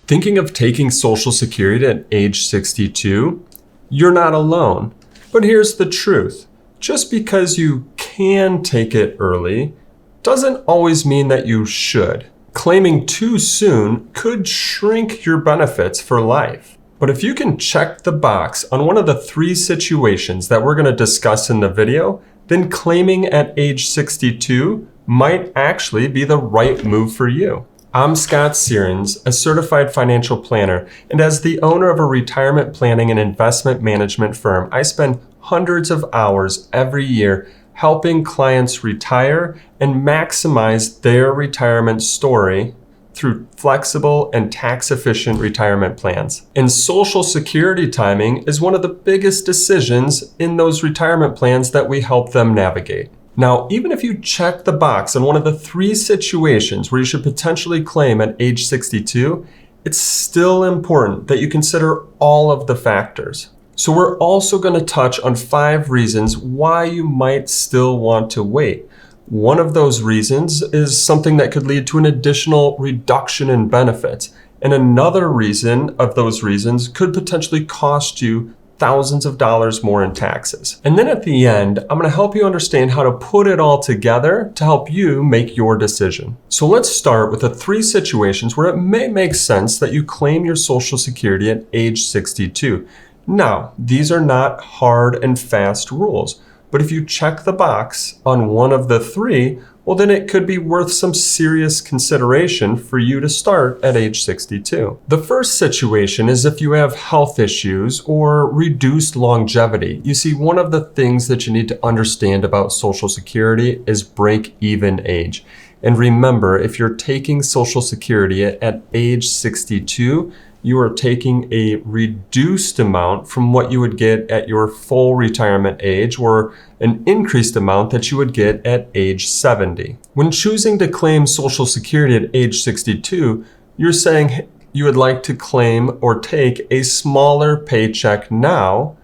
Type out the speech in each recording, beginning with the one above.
Thinking of taking Social Security at age 62? You're not alone. But here's the truth. Just because you can take it early doesn't always mean that you should. Claiming too soon could shrink your benefits for life. But if you can check the box on one of the 3 situations that we're going to discuss in the video, then claiming at age 62 might actually be the right move for you. I'm Scott Sierens, a certified financial planner, and as the owner of a retirement planning and investment management firm, I spend hundreds of hours every year helping clients retire and maximize their retirement story through flexible and tax-efficient retirement plans. And Social Security timing is one of the biggest decisions in those retirement plans that we help them navigate. Now, even if you check the box on one of the 3 situations where you should potentially claim at age 62, it's still important that you consider all of the factors. So we're also going to touch on 5 reasons why you might still want to wait. One of those reasons is something that could lead to an additional reduction in benefits. And another reason of those reasons could potentially cost you thousands of dollars more in taxes. And then at the end, I'm going to help you understand how to put it all together to help you make your decision. So let's start with the 3 situations where it may make sense that you claim your Social Security at age 62. Now, these are not hard and fast rules, but if you check the box on one of the 3, well, then it could be worth some serious consideration for you to start at age 62. The first situation is if you have health issues or reduced longevity. You see, one of the things that you need to understand about Social Security is break-even age. And remember, if you're taking Social Security at age 62, you are taking a reduced amount from what you would get at your full retirement age, or an increased amount that you would get at age 70. When choosing to claim Social Security at age 62, you're saying you would like to claim or take a smaller paycheck now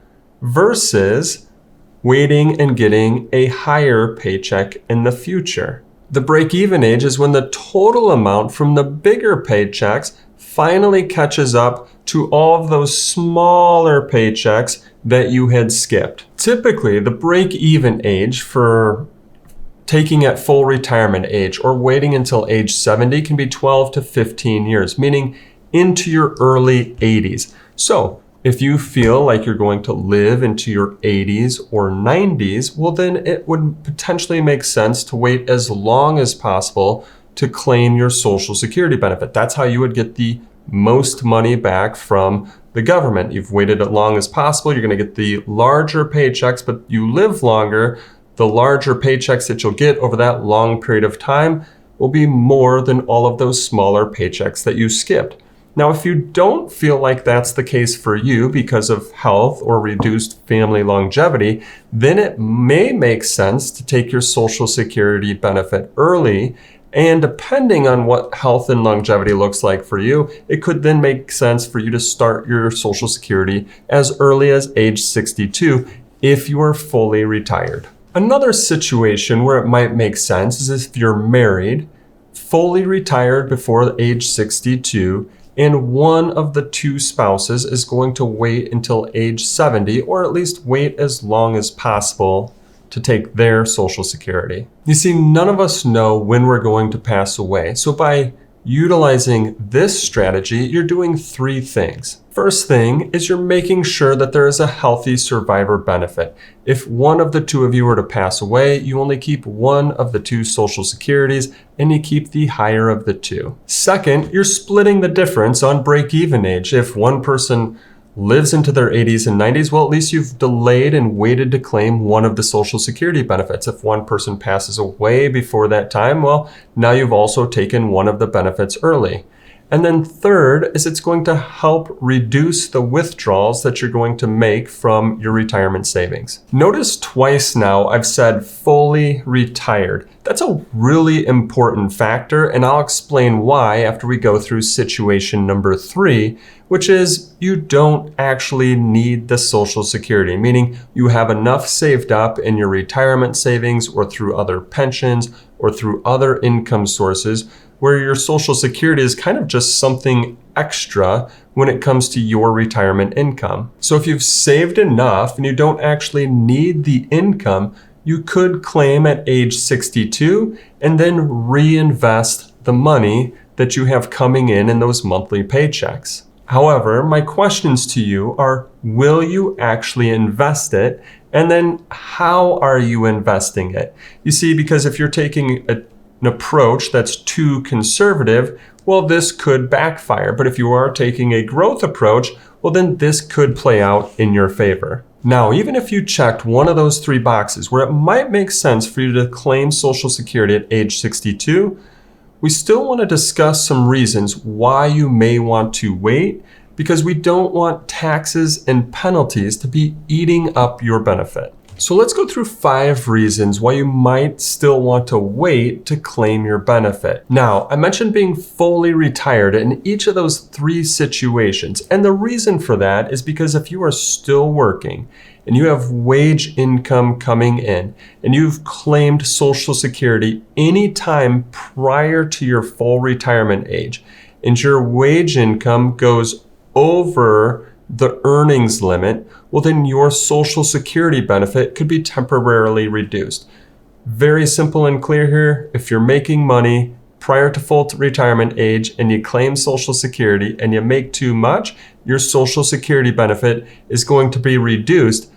versus waiting and getting a higher paycheck in the future. The break-even age is when the total amount from the bigger paychecks finally catches up to all of those smaller paychecks that you had skipped. Typically, the break-even age for taking at full retirement age or waiting until age 70 can be 12 to 15 years, meaning into your early 80s. So if you feel like you're going to live into your 80s or 90s, well, then it would potentially make sense to wait as long as possible to claim your Social Security benefit. That's how you would get the most money back from the government. You've waited as long as possible. You're going to get the larger paychecks, but you live longer. The larger paychecks that you'll get over that long period of time will be more than all of those smaller paychecks that you skipped. Now, if you don't feel like that's the case for you because of health or reduced family longevity, then it may make sense to take your Social Security benefit early. And depending on what health and longevity looks like for you, it could then make sense for you to start your Social Security as early as age 62 if you are fully retired. Another situation where it might make sense is if you're married, fully retired before age 62, and one of the 2 spouses is going to wait until age 70, or at least wait as long as possible to take their Social Security. You see, none of us know when we're going to pass away. So by utilizing this strategy, you're doing 3 things. First thing is you're making sure that there is a healthy survivor benefit. If one of the 2 of you were to pass away, you only keep one of the 2 Social Securities and you keep the higher of the 2. Second, you're splitting the difference on break-even age. If one person lives into their 80s and 90s, well, at least you've delayed and waited to claim one of the Social Security benefits. If one person passes away before that time, well, now you've also taken one of the benefits early. And then third is it's going to help reduce the withdrawals that you're going to make from your retirement savings. Notice twice now I've said fully retired. That's a really important factor, and I'll explain why after we go through situation number 3, which is you don't actually need the Social Security, meaning you have enough saved up in your retirement savings or through other pensions or through other income sources, where your Social Security is kind of just something extra when it comes to your retirement income. So if you've saved enough and you don't actually need the income, you could claim at age 62 and then reinvest the money that you have coming in those monthly paychecks. However, my questions to you are, will you actually invest it? And then how are you investing it? You see, because if you're taking an approach that's too conservative, well, this could backfire. But if you are taking a growth approach, well, then this could play out in your favor. Now, even if you checked one of those three boxes where it might make sense for you to claim Social Security at age 62, we still want to discuss some reasons why you may want to wait, because we don't want taxes and penalties to be eating up your benefit. So let's go through 5 reasons why you might still want to wait to claim your benefit. Now, I mentioned being fully retired in each of those 3 situations. And the reason for that is because if you are still working and you have wage income coming in and you've claimed Social Security anytime prior to your full retirement age, and your wage income goes over the earnings limit, well, then your Social Security benefit could be temporarily reduced. Very simple and clear here. If you're making money prior to full retirement age and you claim Social Security and you make too much, your Social Security benefit is going to be reduced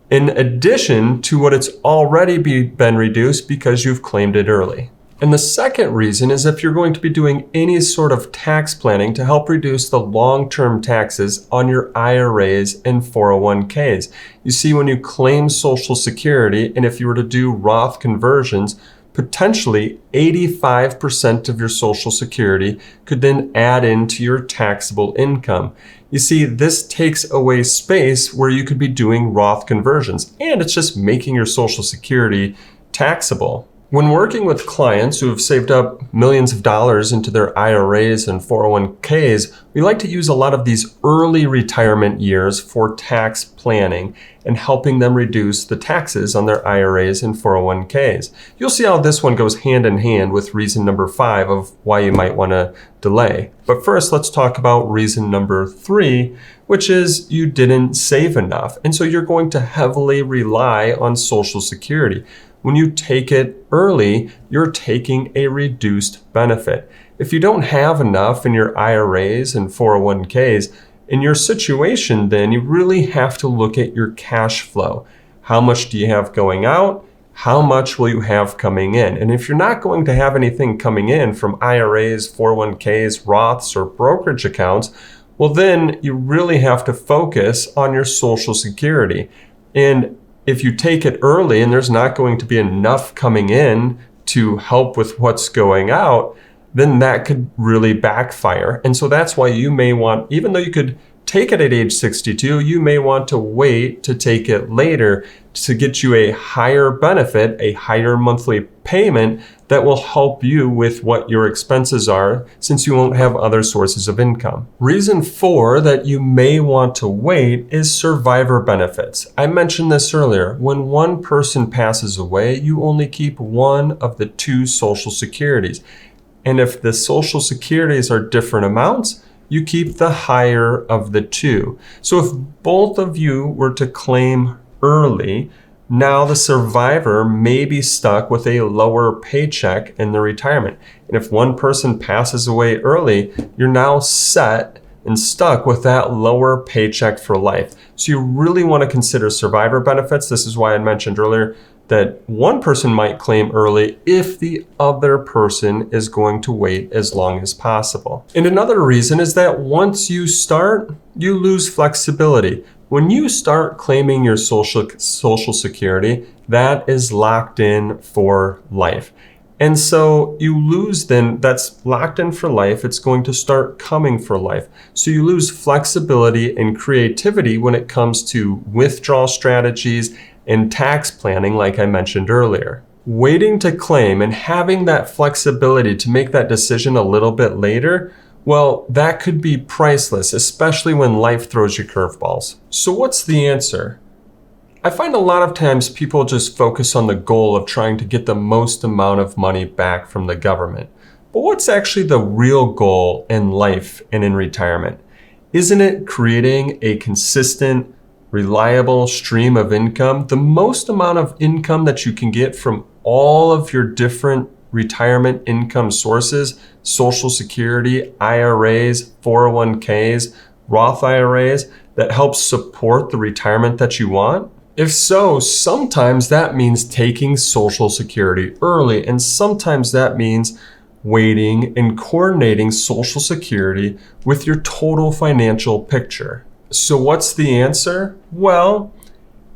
in addition to what it's already been reduced because you've claimed it early. And the second reason is if you're going to be doing any sort of tax planning to help reduce the long-term taxes on your IRAs and 401ks. You see, when you claim Social Security, and if you were to do Roth conversions, potentially 85% of your Social Security could then add into your taxable income. You see, this takes away space where you could be doing Roth conversions, and it's just making your Social Security taxable. When working with clients who have saved up millions of dollars into their IRAs and 401ks, we like to use a lot of these early retirement years for tax planning and helping them reduce the taxes on their IRAs and 401ks. You'll see how this one goes hand in hand with reason number 5 of why you might want to delay. But first, let's talk about reason number 3, which is you didn't save enough. And so you're going to heavily rely on Social Security. When you take it early, you're taking a reduced benefit. If you don't have enough in your IRAs and 401ks, in your situation, then you really have to look at your cash flow. How much do you have going out? How much will you have coming in? And if you're not going to have anything coming in from IRAs, 401ks, Roths, or brokerage accounts, well, then you really have to focus on your Social Security. And if you take it early and there's not going to be enough coming in to help with what's going out, then that could really backfire. And so that's why you may want, even though you could take it at age 62, you may want to wait to take it later to get you a higher benefit, a higher monthly payment that will help you with what your expenses are, since you won't have other sources of income. Reason 4 that you may want to wait is survivor benefits. I mentioned this earlier. When one person passes away, you only keep one of the 2 Social Securities. And if the Social Securities are different amounts, you keep the higher of the 2. So if both of you were to claim early, now the survivor may be stuck with a lower paycheck in their retirement. And if one person passes away early, you're now set and stuck with that lower paycheck for life. So you really want to consider survivor benefits. This is why I mentioned earlier that one person might claim early if the other person is going to wait as long as possible. And another reason is that once you start, you lose flexibility. When you start claiming your Social Security, that is locked in for life. And so you lose then, that's locked in for life. It's going to start coming for life. So you lose flexibility and creativity when it comes to withdrawal strategies and tax planning, like I mentioned earlier. Waiting to claim and having that flexibility to make that decision a little bit later, well, that could be priceless, especially when life throws you curveballs. So what's the answer? I find a lot of times people just focus on the goal of trying to get the most amount of money back from the government. But what's actually the real goal in life and in retirement? Isn't it creating a consistent, reliable stream of income? The most amount of income that you can get from all of your different retirement income sources, Social Security, IRAs, 401ks, Roth IRAs, that helps support the retirement that you want? If so, sometimes that means taking Social Security early, and sometimes that means waiting and coordinating Social Security with your total financial picture. So what's the answer? Well,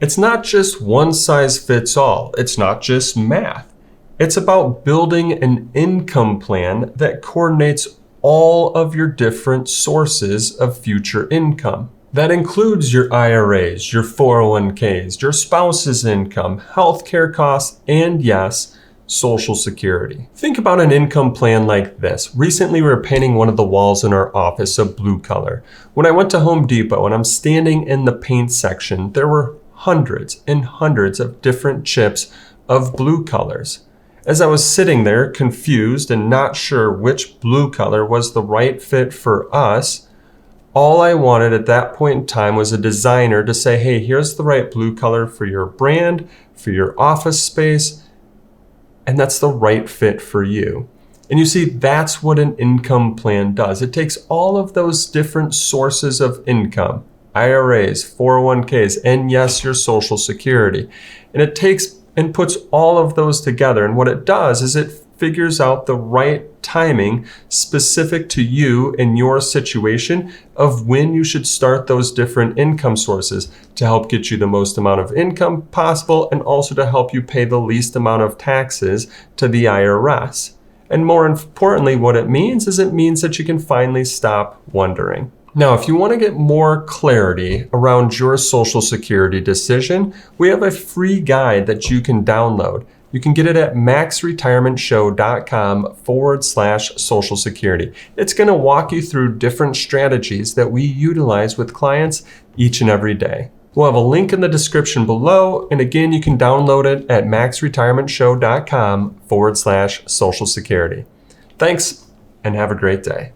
it's not just one size fits all. It's not just math. It's about building an income plan that coordinates all of your different sources of future income. That includes your IRAs, your 401ks, your spouse's income, healthcare costs, and yes, Social Security. Think about an income plan like this. Recently, we were painting one of the walls in our office a blue color. When I went to Home Depot and I'm standing in the paint section, there were hundreds and hundreds of different chips of blue colors. As I was sitting there confused and not sure which blue color was the right fit for us, all I wanted at that point in time was a designer to say, hey, here's the right blue color for your brand, for your office space, and that's the right fit for you. And you see, that's what an income plan does. It takes all of those different sources of income, IRAs, 401ks, and yes, your Social Security. And it takes and puts all of those together. And what it does is it figures out the right timing specific to you and your situation of when you should start those different income sources to help get you the most amount of income possible and also to help you pay the least amount of taxes to the IRS. And more importantly, what it means is it means that you can finally stop wondering. Now, if you want to get more clarity around your Social Security decision, we have a free guide that you can download. You can get it at maxretirementshow.com/Social Security. It's going to walk you through different strategies that we utilize with clients each and every day. We'll have a link in the description below. And again, you can download it at maxretirementshow.com/Social Security. Thanks and have a great day.